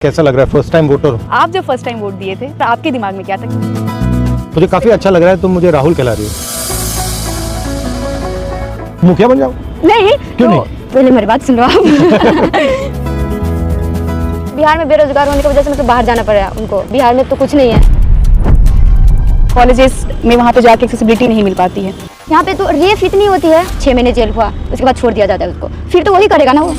कैसा लग रहा है? फर्स्ट टाइम वोटर हो? आप जब फर्स्ट टाइम वोट दिए थे तो आपके दिमाग में क्या था? मुझे काफी अच्छा लग रहा है, तुम मुझे राहुल कहला रही हो। मुखिया बन जाओ। नहीं क्यों नहीं? पहले मेरी बात सुन लो आप। बिहार में बेरोजगार होने की वजह से मतलब बाहर जाना पड़ रहा है उनको। बिहार में तो कुछ नहीं है, कॉलेजेस में वहाँ पे जाके एक्सेसिबिलिटी नहीं मिल पाती है। यहाँ पे तो रेप इतनी होती है, 6 महीने जेल हुआ उसके बाद छोड़ दिया जाता है उसको, फिर तो वही करेगा ना वो।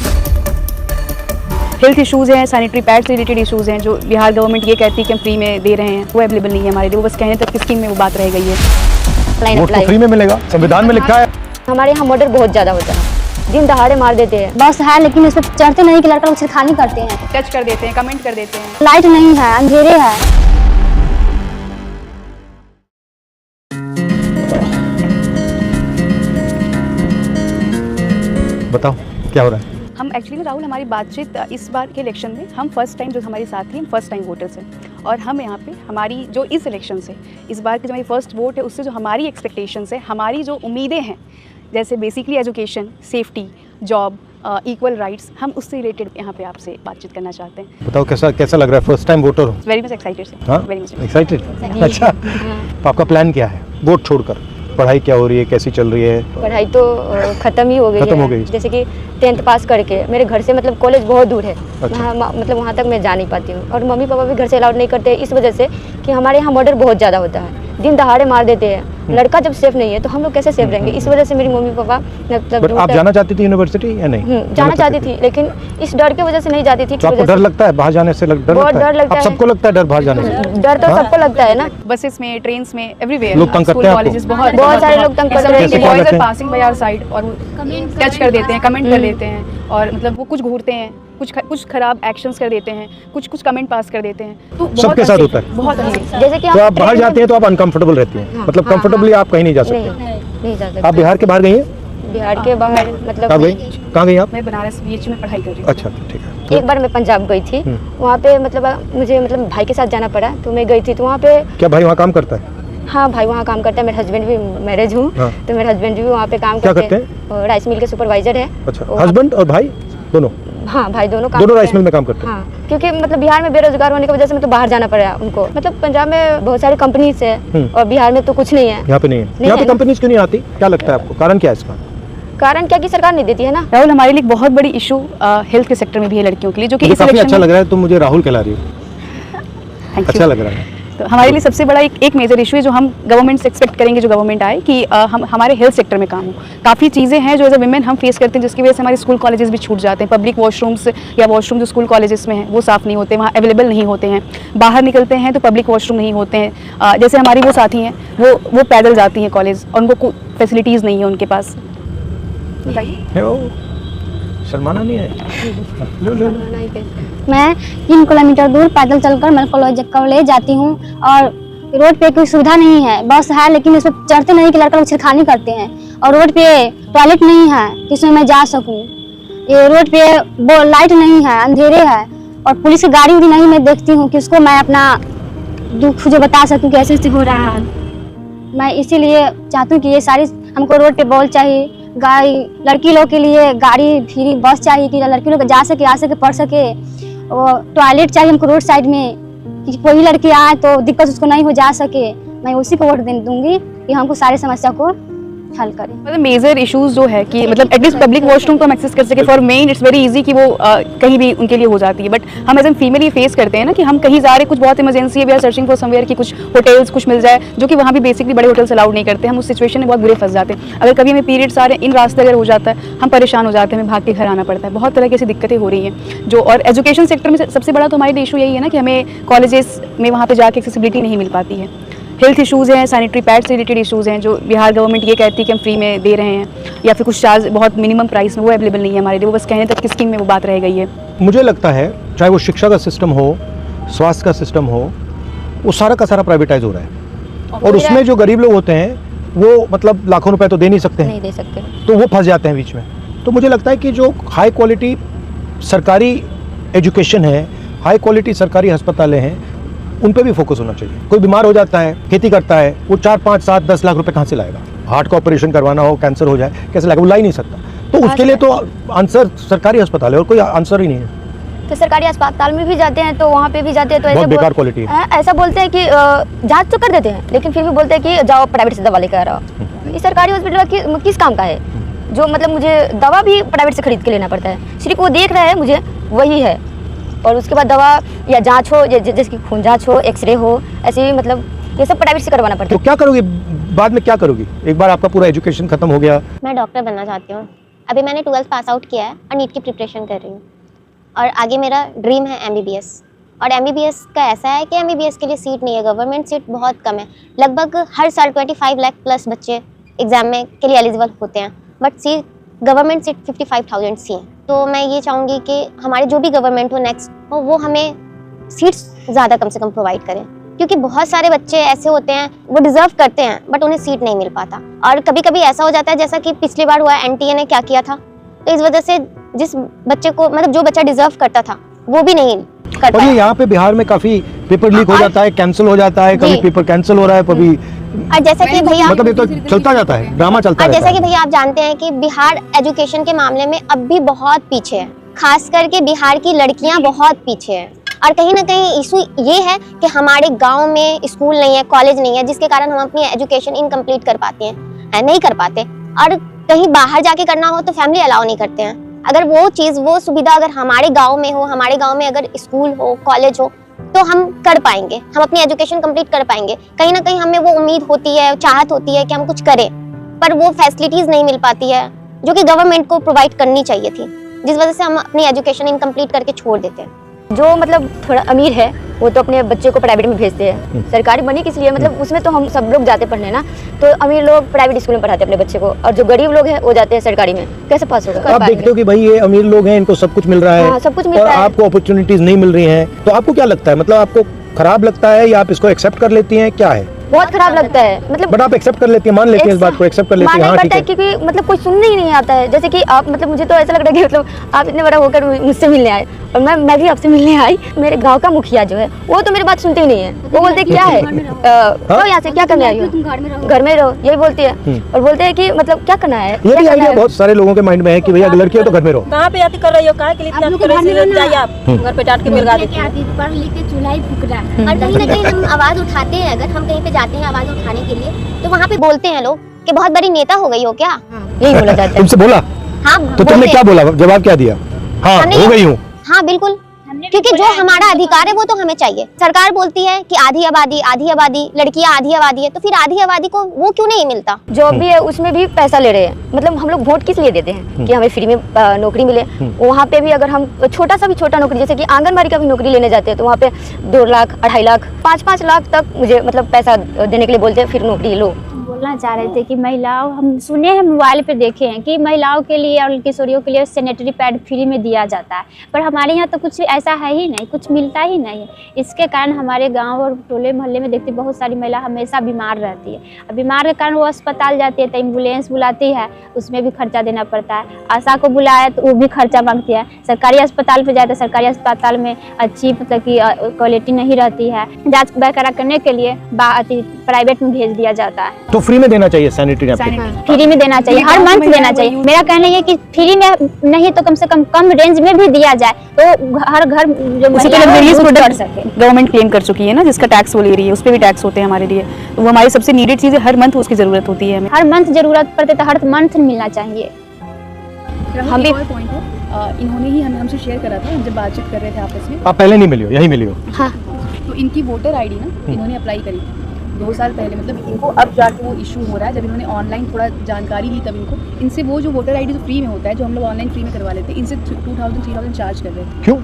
हेल्थ इश्यूज़ हैं, सैनिटरी पैड्स रिलेटेड इश्यूज़ हैं जो बिहार गवर्नमेंट ये कहती है कि हम फ्री में दे रहे हैं, वो अवेलेबल नहीं है हमारे लिए। वो बस कहने तक की स्कीम में वो बात रह गई है। वोट तो फ्री में मिलेगा, संविधान में लिखा है। हमारे यहाँ मर्डर बहुत ज़्यादा होता है, दिन दहाड़े मार देते हैं। बस है लेकिन उस पर चढ़ते नहीं कि लड़का लोग छिड़खानी करते हैं, टच कर देते हैं, कमेंट कर देते हैं। लाइट नहीं है, अंधेरे है। बताओ क्या हो रहा है? हम एक्चुअली राहुल हमारी बातचीत इस बार के इलेक्शन में हम फर्स्ट टाइम जो हमारे साथी हम फर्स्ट टाइम वोटर्स हैं, और हम यहाँ पे हमारी जो इस इलेक्शन से इस बार की जो हमारी फर्स्ट वोट है उससे जो हमारी एक्सपेक्टेशंस है, हमारी जो उम्मीदें हैं, जैसे basically education, safety, job, equal rights, हम उससे रिलेटेड यहाँ पे आपसे बातचीत करना चाहते हैं। बताओ कैसा लग रहा है? फर्स्ट टाइम वोटर हो? वेरी मच एक्साइटेड से। हाँ, वेरी मच एक्साइटेड। अच्छा, तो आपका प्लान क्या है वोट छोड़कर? पढ़ाई क्या हो रही है, कैसी चल रही है? पढ़ाई तो खत्म ही हो गई है। जैसे कि 10th पास करके मेरे घर से मतलब कॉलेज बहुत दूर है। अच्छा। मतलब वहाँ तक मैं जा नहीं पाती हूँ, और मम्मी पापा भी घर से अलाउड नहीं करते इस वजह से कि हमारे यहाँ मर्डर बहुत ज़्यादा होता है, दिन दहाड़े मार देते हैं। लड़का जब सेफ नहीं है तो हम लोग कैसे सेफ रहेंगे? इस वजह से मेरी मम्मी पापा मतलब। आप जाना चाहती थी यूनिवर्सिटी या नहीं? जाना चाहती थी, लेकिन इस डर की वजह से नहीं जाती थी। तो आपको डर लगता है बाहर जाने से? बहुत डर लगता है। सबको लगता है डर बाहर जाने से? डर तो सबको लगता है ना। बसेस में, ट्रेन में, एवरीवेयर लोग तंग करते हैं कॉलेजेस आपको? बहुत सारे लोग तंग करते हैं। Boys are passing by our side और टच कर देते हैं, कमेंट कर देते हैं, और मतलब वो कुछ घूरते हैं, कुछ खराब एक्शंस कर देते हैं, कुछ कमेंट पास कर देते हैं। तो सबके साथ होता है। बहुत जैसे कि तो आप बाहर जाते हैं तो आप अनकंफर्टेबल रहती हैं? मतलब कंफर्टेबली आप कहीं नहीं जा सकते? नहीं जा सकते। आप बिहार के बाहर गई हैं? बिहार के बाहर मतलब कहाँ गई? कहाँ गई आप? मैं बनारस बीच में पढ़ाई कर रही हूँ। अच्छा, ठीक है। एक बार मैं पंजाब गई थी, वहाँ पे मतलब मुझे मतलब भाई के साथ जाना पड़ा, तो मैं गई थी तो वहाँ पे। क्या भाई वहाँ काम करता है? हाँ, भाई वहाँ काम करता है। मेरे हस्बैंड भी मैरिज हूँ। हाँ। तो मेरे हस्बैंड भी वहाँ पे काम करते हैं? राइस मिल के सुपरवाइजर है। अच्छा, हस्बैंड और भाई दोनों? हाँ, भाई दोनों राइस मिल में काम करते हैं। हाँ, क्योंकि मतलब बिहार में बेरोजगार होने की वजह से मतलब बाहर जाना पड़ रहा है उनको। मतलब पंजाब में बहुत सारी कंपनीज है और बिहार में तो कुछ नहीं है। यहाँ पे नहीं है। यहाँ पे कंपनीज क्यों नहीं आती? क्या लगता है आपको, कारण क्या है इसका? कारण क्या कि सरकार नहीं देती है ना। राहुल, हमारे लिए बहुत बड़ी इशू हेल्थ के सेक्टर में भी है लड़कियों के लिए, जो कि इस काफी अच्छा लग रहा है, तुम मुझे राहुल कहला रही हो। अच्छा लग रहा है। तो हमारे लिए सबसे बड़ा एक मेजर इशू है जो हम गवर्नमेंट से एक्सपेक्ट करेंगे, जो गवर्नमेंट आए कि हम हमारे हेल्थ सेक्टर में काम हो। काफ़ी चीज़ें हैं जो एज अ विमेन हम फेस करते हैं, जिसकी वजह से हमारे स्कूल कॉलेजेस भी छूट जाते हैं। पब्लिक वॉशरूम्स या वॉशरूम जो स्कूल कॉलेजेस में हैं वो साफ़ नहीं होते, वहाँ अवेलेबल नहीं होते हैं। बाहर निकलते हैं तो पब्लिक वॉशरूम नहीं होते हैं। जैसे हमारी वो साथी हैं वो पैदल जाती हैं कॉलेज, और उनको फैसिलिटीज़ नहीं है उनके पास। शर्माना नहीं है। मैं 3 किलोमीटर दूर पैदल चलकर मैं कॉलेज जाती हूँ, और रोड पे कोई सुविधा नहीं है। बस है लेकिन उस पर चढ़ते नहीं कि लड़का लोग छिड़खानी करते हैं, और रोड पे टॉयलेट नहीं है कि उसमें मैं जा सकूँ। ये रोड पे वो लाइट नहीं है, अंधेरे है, और पुलिस की गाड़ी भी नहीं मैं देखती हूँ कि उसको मैं अपना दुख जो बता सकूँ कि ऐसे हो रहा है। मैं इसीलिए चाहती हूँ कि ये सारी हमको रोड पे बॉल चाहिए, गाड़ी लड़की लोग के लिए गाड़ी फ्री बस चाहिए कि लड़की लोग जा सके, आ सके, पढ़ सके। और टॉयलेट चाहिए हमको रोड साइड में कि कोई लड़की आए तो दिक्कत उसको नहीं हो जा सके। मैं उसी को वोट दूंगी कि हमको सारी समस्या को हल करें। मतलब मेजर इश्यूज जो है कि मतलब एटलीस्ट पब्लिक वॉशरूम को हम एक्सेस कर सके। For main it's very easy कि वो कहीं भी उनके लिए हो जाती है, बट हम एज एन फीमेल ये फेस करते हैं ना कि हम कहीं जा रहे, कुछ बहुत इमरजेंसी है, we are searching for somewhere कि कुछ होटल्स कुछ मिल जाए, जो कि वहाँ भी बेसिकली बड़े होटल्स अलाउड नहीं करते। हम उस सिचुएशन में बहुत बुरे फंस जाते हैं। अगर कभी हमें पीरियड्स आ रहे हैं, इन रास्ते अगर हो जाता है, हम परेशान हो जाते हैं, हमें भाग के घर आना पड़ता है। बहुत तरह की ऐसी दिक्कतें हो रही हैं जो, और एजुकेशन सेक्टर में सबसे बड़ा तो हमारे लिए इशू यही है ना कि हमें कॉलेजेस में वहाँ पर जाके एक्सेसिबिलिटी नहीं मिल पाती है। हेल्थ इश्यूज़ हैं, सैनिटरी पैड्स रिलेटेड इश्यूज़ हैं जो बिहार गवर्नमेंट ये कहती है कि हम फ्री में दे रहे हैं, या फिर कुछ चार्ज बहुत मिनिमम प्राइस में, वो अवेलेबल नहीं है हमारे लिए। वो बस कहने तक की स्कीम में वो बात रह गई है। मुझे लगता है चाहे वो शिक्षा का सिस्टम हो, स्वास्थ्य का सिस्टम हो, वो सारा का सारा प्राइवेटाइज हो रहा है, और उसमें जो गरीब लोग होते हैं वो मतलब लाखों रुपए तो दे नहीं सकते हैं, नहीं दे सकते, तो वो फंस जाते हैं बीच में। तो मुझे लगता है कि जो हाई क्वालिटी सरकारी एजुकेशन है, हाई क्वालिटी सरकारी अस्पतालें हैं, उन पे भी फोकस होना चाहिए। कोई बीमार हो जाता है, खेती करता है, वो 4, 5, 7, 10 लाख रुपए कहाँ से लाएगा? हार्ट का ऑपरेशन करवाना हो, कैंसर हो जाए, कैसे लाएगा? वो ला ही नहीं सकता। तो उसके लिए तो आंसर सरकारी अस्पताल है, और कोई आंसर ही नहीं है। तो सरकारी अस्पताल में भी जाते हैं तो वहाँ पे भी जाते हैं तो बहुत बेकार क्वालिटी है। ऐसा बोलते हैं कि जांच तो कर देते हैं लेकिन फिर भी बोलते हैं कि जाओ प्राइवेट से दवा लेकर आओ। ये सरकारी हॉस्पिटल किस काम का है जो मतलब मुझे दवा भी प्राइवेट से खरीद के लेना पड़ता है, सिर्फ वो देख रहा है मुझे वही है, और उसके बाद दवा या जांच हो जैसे कि खून जांच हो, एक्सरे हो, ऐसे ही मतलब ये सब प्राइवेट से करवाना पड़ता है। तो क्या करोगी बाद में, क्या करोगी एक बार आपका पूरा एजुकेशन खत्म हो गया? मैं डॉक्टर बनना चाहती हूँ। अभी मैंने 12th पास आउट किया है और नीट की प्रिपरेशन कर रही हूँ और आगे मेरा ड्रीम है MBBS। और MBBS का ऐसा है कि MBBS के लिए सीट नहीं है, गवर्नमेंट सीट बहुत कम है। लगभग हर साल 25 लाख प्लस बच्चे एग्ज़ाम में के लिए एलिजिबल होते हैं, बट सीट गवर्नमेंट सीट 55,000 सी है। तो मैं ये चाहूँगी कि हमारे जो भी गवर्नमेंट हो नेक्स्ट हो वो हमें सीट्स ज़्यादा कम से कम प्रोवाइड करें, क्योंकि बहुत सारे बच्चे ऐसे होते हैं वो डिजर्व करते हैं बट उन्हें सीट नहीं मिल पाता। और कभी कभी ऐसा हो जाता है जैसा कि पिछली बार हुआ NTA ने क्या किया था, तो इस वजह से जिस बच्चे को मतलब जो बच्चा डिजर्व करता था वो भी नहीं कर और पाया। ये यहाँ पे बिहार में काफी पेपर लीक हो जाता है, कैंसिल हो जाता है, कभी जी। पेपर कैंसिल हो रहा है, कभी और जैसा कि भैया मतलब ये तो चलता जाता है, ड्रामा चलता और रहता जैसा है। कि भैया आप जानते हैं कि बिहार एजुकेशन के मामले में अब भी बहुत पीछे है, खास करके बिहार की लड़कियां बहुत पीछे हैं। और कहीं ना कहीं इशू ये है कि हमारे गांव में स्कूल नहीं है, कॉलेज नहीं है, जिसके कारण हम अपनी एजुकेशन इनकम्प्लीट कर पाते हैं, नहीं कर पाते। और कहीं बाहर जाके करना हो तो फैमिली अलाउ नहीं करते हैं। अगर वो चीज़ वो सुविधा अगर हमारे गाँव में हो, हमारे गाँव में अगर स्कूल हो, कॉलेज हो, तो हम कर पाएंगे, हम अपनी एजुकेशन कंप्लीट कर पाएंगे। कहीं ना कहीं हमें वो उम्मीद होती है, चाहत होती है कि हम कुछ करें, पर वो फैसिलिटीज़ नहीं मिल पाती है जो कि गवर्नमेंट को प्रोवाइड करनी चाहिए थी, जिस वजह से हम अपनी एजुकेशन इनकम्प्लीट करके छोड़ देते हैं। जो मतलब थोड़ा अमीर है वो तो अपने बच्चे को प्राइवेट में भेजते हैं, सरकारी बनी किस लिए मतलब उसमें तो हम सब लोग जाते पढ़ने ना, तो अमीर लोग प्राइवेट स्कूल में पढ़ाते हैं अपने बच्चे को, और जो गरीब लोग हैं वो जाते हैं सरकारी में। कैसे पास होगा? आप देखते हो कि भाई ये अमीर लोग हैं, इनको सब कुछ मिल रहा है, हाँ, सब कुछ मिल और रहा है। आपको अपॉर्चुनिटीज नहीं मिल रही हैं, तो आपको क्या लगता है, मतलब आपको खराब लगता है या आप इसको एक्सेप्ट कर लेती हैं, क्या है? बहुत खराब लगता है मतलब। बट आप एक्सेप्ट कर लेती हैं, मान लेती हैं इस बात को, एक्सेप्ट कर लेती हैं, मानना हाँ ठीक पड़ता है। है क्योंकि मतलब कोई सुनने ही नहीं आता है। जैसे कि आप मतलब मुझे तो ऐसा लग रहा है कि मतलब आप इतने बड़ा होकर मुझसे मिलने आए और मैं भी आपसे मिलने आई। मेरे गांव का मुखिया जो है वो तो मेरी बात सुनते ही नहीं है, वो बोलते हैं क्या है तो यहाँ से क्या करने आई हो, घर में रहो, यही बोलती है। और बोलते हैं कि मतलब क्या करना है, ये क्या भी करना आइडिया है? बहुत सारे लोगों के माइंड में है कि भैया अगर लड़की हो तो घर में रहो। कहाँ पे आती कर रही हो, कहाँ के लिए इतना कर रही हो, जाइए आप घर पे डांट के मिलगा देती हो। पढ़ लिख के चूल्हा ही फूक रहा है। और कहीं ना कहीं हम आवाज उठाते हैं, अगर हम कहीं पे जाते हैं आवाज उठाने के लिए, तो वहाँ पे बोलते हैं लोग कि बहुत बड़ी नेता हो गई हो क्या। यही बोला जाता है। तुमसे बोला हाँ तो तुमने क्या बोला, जवाब क्या दिया? हाँ हमने- हो गई हूँ। हाँ बिल्कुल, क्योंकि जो हमारा अधिकार है वो तो हमें चाहिए। सरकार बोलती है कि आधी आबादी लड़कियां आधी आबादी है, तो फिर आधी आबादी को वो क्यों नहीं मिलता? जॉब भी है उसमें भी पैसा ले रहे हैं। मतलब हम लोग वोट किस लिए देते हैं कि हमें फ्री में नौकरी मिले। वहाँ पे भी अगर हम छोटा सा भी छोटा नौकरी, जैसे कि आंगनबाड़ी का भी नौकरी लेने जाते हैं तो वहाँ पे 2 लाख 2.5 लाख 5-5 लाख तक मुझे मतलब पैसा देने के लिए बोलते हैं, फिर नौकरी लो। बोलना चाह रहे थे कि महिलाओं, हम सुने हैं, मोबाइल पे देखे हैं कि महिलाओं के लिए और किशोरियों के लिए सैनिटरी पैड फ्री में दिया जाता है, पर हमारे यहाँ तो कुछ ऐसा है ही नहीं, कुछ मिलता ही नहीं है। इसके कारण हमारे गांव और टोले मोहल्ले में देखते बहुत सारी महिला हमेशा बीमार रहती है। अब बीमार के कारण वो अस्पताल जाती है तो एम्बुलेंस बुलाती है, उसमें भी खर्चा देना पड़ता है। आशा को बुलाया तो वो भी खर्चा मांगती है। सरकारी अस्पताल पर जाए तो सरकारी अस्पताल में अच्छी मतलब कि क्वालिटी नहीं रहती है। जाँच वगैरह करने के लिए प्राइवेट में भेज दिया जाता है। तो फ्री में देना चाहिए सैनिटरी नैपकिन। फ्री में देना चाहिए, हर मंथ देना चाहिए। मेरा कहना ये है कि फ्री में नहीं तो कम से कम रेंज में भी दिया जाए तो हर घर जो उसी महिला तरह है, वेरियस यूज कर प्रोडक्ट सके। गवर्नमेंट क्लेम कर चुकी है ना, जिसका टैक्स वो ले रही है, उस पर भी टैक्स होते हैं हमारे लिए। तो वो हमारी सबसे नीडेड चीज़ है, हर मंथ उसकी ज़रूरत होती है हमें। हर मंथ जरूरत पड़ते तो हर मंथ मिलना चाहिए। हम भी पॉइंट है, इन्होंने ही हमसे शेयर करा था, हम जब बातचीत कर रहे थे आपस में। आप पहले नहीं मिली हो, यहीं मिली हो? हाँ, तो इनकी वोटर आईडी ना इन्होंने अप्लाई करी 2 साल पहले, मतलब इनको अब जाके वो इशू हो रहा है। जब इन्होंने ऑनलाइन थोड़ा जानकारी ली तब इनसे वो जो वोटर आईडी जो फ्री में होता है, जो हम लोग ऑनलाइन फ्री में करवा लेते हैं, इनसे 2000-3000 चार्ज कर रहे थे। क्यों?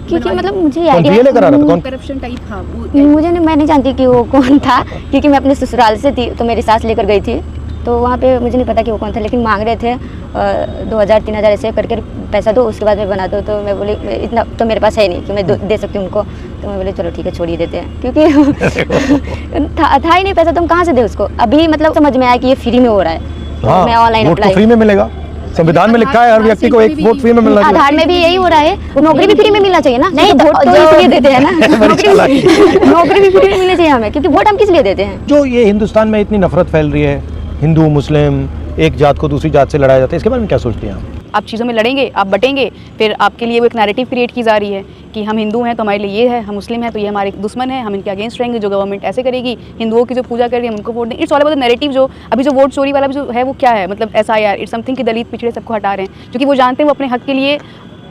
क्योंकि मतलब मुझे कौन आइडिया पीएलए करा रहा था? कौन? करप्शन टाइप था वो। मुझे नहीं, मैं नहीं जानती कि वो कौन था, क्योंकि मैं अपने ससुराल से थी तो मेरी सास लेकर गई थी, तो वहाँ पे मुझे नहीं पता कि वो कौन था, लेकिन मांग रहे थे 2000-3000 ऐसे करके पैसा दो, उसके बाद मैं बना दो। तो मैं बोली इतना तो मेरे पास है नहीं कि मैं दे सकती हूँ उनको, तो मैं बोली चलो ठीक है छोड़ देते हैं, क्योंकि था ही नहीं पैसा, तो हम कहाँ से दे उसको। अभी मतलब समझ में आया कि ये फ्री में हो रहा है, तो मैं ऑनलाइन वोट तो अप्लाई। फ्री में मिलेगा, संविधान में लिखा है हर व्यक्ति को एक वोट फ्री में मिलना चाहिए। आधार में भी यही हो रहा है, नौकरी भी फ्री में मिलना चाहिए ना। नहीं, वोट तो इसलिए देते हैं ना, नौकरी भी फ्री में मिलनी चाहिए हमें, क्योंकि वोट हम किस लिए देते हैं। जो ये हिंदुस्तान में इतनी नफरत फैल रही है, हिंदू मुस्लिम एक जात को दूसरी जात से लड़ाया जाता है, इसके बारे में क्या सोचती हैं आप? आप चीज़ों में लड़ेंगे, आप बटेंगे, फिर आपके लिए वो एक नैरेटिव क्रिएट की जा रही है कि हम हिंदू हैं तो हमारे लिए ये है, हम मुस्लिम हैं तो ये हमारे दुश्मन है, हम इनके अगेंस्ट रहेंगे, जो गवर्नमेंट ऐसे करेगी, हिंदुओं की जो पूजा कर रही है हम उनको वोट देंगे। It's all about the narrative. जो अभी जो वोट चोरी वाला जो है वो क्या है, मतलब SIR, इट्स समथिंग कि दलित पिछड़े सबको हटा रहे हैं, क्योंकि वो जानते हैं वो अपने हक के लिए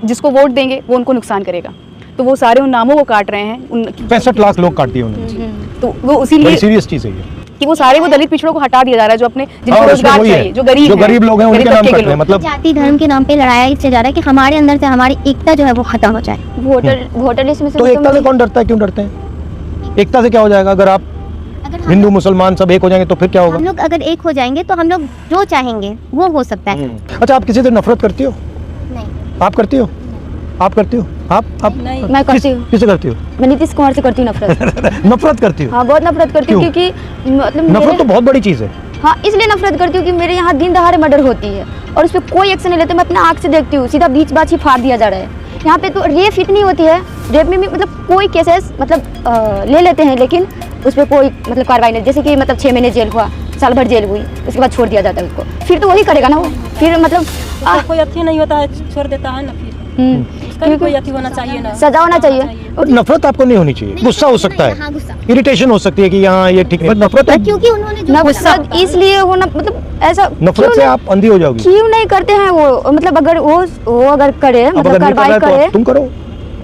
जिसको वोट देंगे वो उनको नुकसान करेगा, तो वो सारे उन नामों को काट रहे हैं। 65 लाख लोग काट दिए उन्होंने। तो वो इसीलिए बड़ी सीरियस चीज़ है ये कि वो सारे वो दलित पिछड़ों को हटा दिया जा रहा है, जो अपने जिनको हाँ, रोजगार वही है। चाहिए, जो गरीब लोग हैं उनके नाम कट रहे हैं, मतलब जाति धर्म के नाम पे लड़ाया इससे जा रहा है कि हमारे अंदर से हमारी एकता जो है वो खत्म हो जाए। वोटर लिस्ट में से तो एकता से कौन डरता है, क्यों डरते हैं? एकता से क्या हो जाएगा? अगर आप हिंदू मुसलमान सब एक हो जाएंगे तो फिर क्या होगा? हम लोग अगर एक हो जाएंगे तो हम लोग जो चाहेंगे वो हो सकता है। अच्छा, आप किसी से नफरत करती हो? नहीं। आप करती हो? आप करती हो? आप नहीं। मैं करती हूँ। किससे करती हो? मैं नीतीश कुमार से करती हूँ नफरत। नफरत करती हो? हाँ, बहुत नफरत करती हूँ, क्यों? क्योंकि मतलब नफरत तो बहुत बड़ी चीज़ है। हाँ, इसलिए नफरत करती हूँ कि मेरे यहाँ दिन दहाड़े मर्डर होती है और उस पर कोई एक्शन नहीं लेते। मैं अपने आँख से देखती हूँ, सीधा बीच बात ही फाड़ दिया जा रहा है। यहाँ पे तो रेप इतनी होती है, रेप में भी मतलब कोई केसेस मतलब ले लेते हैं, लेकिन उस पर कोई मतलब कार्रवाई नहीं। जैसे कि मतलब 6 महीने जेल हुआ, साल भर जेल हुई, उसके बाद छोड़ दिया जाता है उसको, फिर तो वही करेगा ना वो, फिर मतलब उसका कोई अथी नहीं होता है, छोड़ देता है ना, फिर उसका भी कोई अथी होना चाहिए ना, सजा होना चाहिए। और नफरत आपको नहीं होनी चाहिए। गुस्सा हो सकता है, हाँ, गुस्सा। इरिटेशन हो सकती है कि यहाँ ये ठीक है, नफरत है। क्योंकि उन्होंने जो नफरत इसलिए होना मतलब ऐसा नफरत से आप अंधी हो जाओगी। क्यों नहीं करते हैं वो, मतलब अगर वो अगर करे, अब मतलब अगर नहीं कर रहा कार्रवाई है तो करे, आप तुम करो,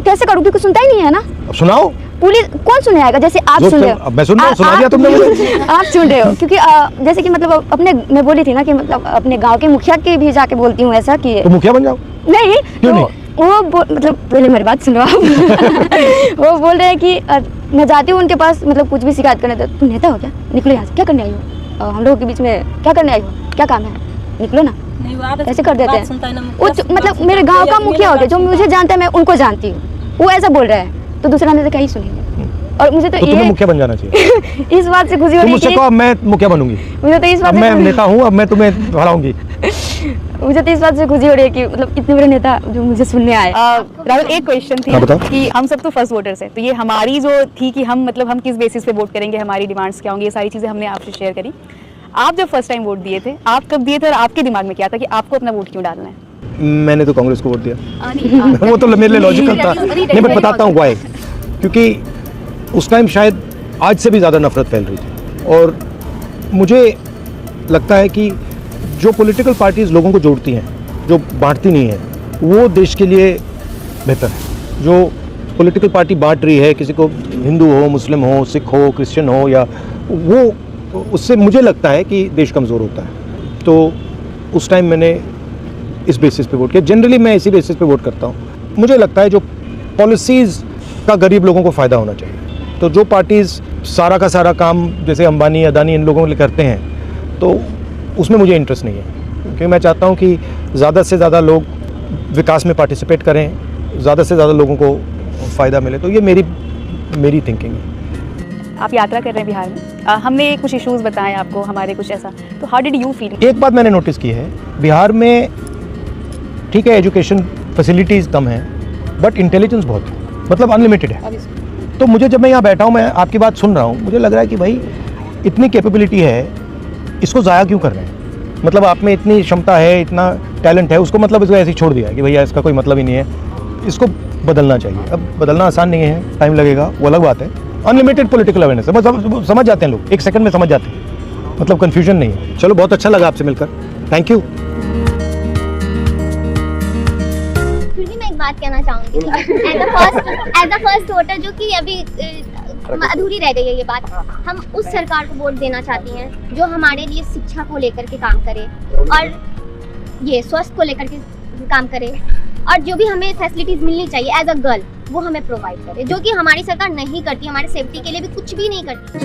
कैसे करूँ? क्योंकि सुनता ही नहीं है ना अब सुनाओ। पुलिस, कौन सुने आएगा? जैसे आप जो सुन रहे अब हो, मैं सुन रहा हूँ, सुना दिया तुमने मुझे। आप सुन रहे हो, क्योंकि जैसे कि मतलब अपने मैं बोली थी ना कि मतलब अपने गांव के मुखिया के भी जाके बोलती हूँ ऐसा कि तो मुखिया बन जाओ। नहीं, क्यों नहीं? वो मतलब पहले मेरी बात सुनो आप। वो बोल रहे हैं कि मैं जाती हूँ उनके पास, मतलब कुछ भी शिकायत करने, तो तुम नेता हो क्या, निकलो यहाँ से, क्या करने आई हो हम लोगों के बीच में, क्या करने आई हो, क्या काम है, निकलो ना। नहीं वो आदत ऐसे कर देते बात सुनता है ना, हैं मुखिया से बात मतलब सुनता मेरे है, गांव कोई का आदमी मुखिया हो मेरी गया, जो बात मुझे जानता है मैं उनको जानती हूँ, वो ऐसा बोल रहा है, तो दूसरा मेरे से कहीं सुनेंगे। और मुझे तो तो तुम्हें ये मुखिया बन जाना चाहिए। इस बात से खुशी हो तुम रही मुझसे है कहो अब मैं मुखिया बनूंगी, मुझे तो इस अब बात मैं से नेता हूँ, अब मैं तुम्हें हराऊंगी। मुझे तो इस बात से खुशी हो रही है कि मतलब इतने बड़े नेता जो मुझे सुनने आए। राहुल, एक क्वेश्चन थी हाँ, बताओ। कि हम सब तो फर्स्ट वोटर्स हैं, तो ये हमारी जो थी कि हम मतलब हम किस बेसिस पे वोट करेंगे, हमारी डिमांड्स क्या होंगी, ये सारी चीज़ें हमने आपसे शेयर करी। आप जब फर्स्ट टाइम वोट दिए थे, आप कब दिए थे और आपके दिमाग में क्या था कि आपको अपना वोट क्यों डालना है? मैंने तो कांग्रेस को वोट दिया। नहीं, वो तो मेरे लिए लॉजिकल था। नहीं, मैं बताता हूँ व्हाई। क्योंकि उस टाइम शायद आज से भी ज़्यादा नफरत फैल रही थी, और मुझे लगता है कि जो पॉलिटिकल पार्टीज़ लोगों को जोड़ती हैं, जो बांटती नहीं है, वो देश के लिए बेहतर है। जो पॉलिटिकल पार्टी बांट रही है, किसी को हिंदू हो, मुस्लिम हो, सिख हो, क्रिश्चियन हो, या वो, उससे मुझे लगता है कि देश कमज़ोर होता है। तो उस टाइम मैंने इस बेसिस पे वोट किया। जनरली मैं इसी बेसिस पे वोट करता हूँ। मुझे लगता है जो पॉलिसीज़ का गरीब लोगों को फ़ायदा होना चाहिए। तो जो पार्टीज़ सारा का सारा काम जैसे अंबानी, अदानी, इन लोगों के लिए करते हैं, तो उसमें मुझे इंटरेस्ट नहीं है, क्योंकि मैं चाहता हूँ कि ज़्यादा से ज़्यादा लोग विकास में पार्टिसिपेट करें, ज़्यादा से ज़्यादा लोगों को फ़ायदा मिले। तो ये मेरी थिंकिंग है। आप यात्रा कर रहे हैं बिहार में, हमने कुछ इश्यूज बताए आपको, हमारे कुछ ऐसा, तो हाउ डिड यू फील? एक बात मैंने नोटिस की है, बिहार में ठीक है एजुकेशन फैसिलिटीज़ कम हैं, बट इंटेलिजेंस बहुत है, मतलब अनलिमिटेड है। तो मुझे जब मैं यहाँ बैठा हूँ, मैं आपकी बात सुन रहा हूँ, मुझे लग रहा है कि भाई इतनी कैपेबिलिटी है, इसको ज़ाया क्यों कर रहे हैं? मतलब आप में इतनी क्षमता है, इतना टैलेंट है, उसको मतलब इसको ऐसे ही छोड़ दिया है कि भैया इसका कोई मतलब ही नहीं है, इसको बदलना चाहिए। अब बदलना आसान नहीं है, टाइम लगेगा, वो अलग बात है। अनलिमिटेड पॉलिटिकल अवेयरनेस है, बस समझ जाते हैं लोग, 1 सेकंड में समझ जाते हैं, मतलब कन्फ्यूजन नहीं है। चलो, बहुत अच्छा लगा आपसे मिलकर, थैंक यू। फिर भी मैं एक बात कहना चाहूँगी एज अ फर्स्ट वोटर, जो कि अभी अधूरी रह गई है ये बात। हम उस सरकार को वोट देना चाहती हैं जो हमारे लिए शिक्षा को लेकर के काम करे, और ये स्वास्थ्य को लेकर के काम करे, और जो भी हमें फैसिलिटीज़ मिलनी चाहिए एज अ गर्ल, वो हमें प्रोवाइड करे, जो कि हमारी सरकार नहीं करती, हमारे सेफ्टी के लिए भी कुछ भी नहीं करती।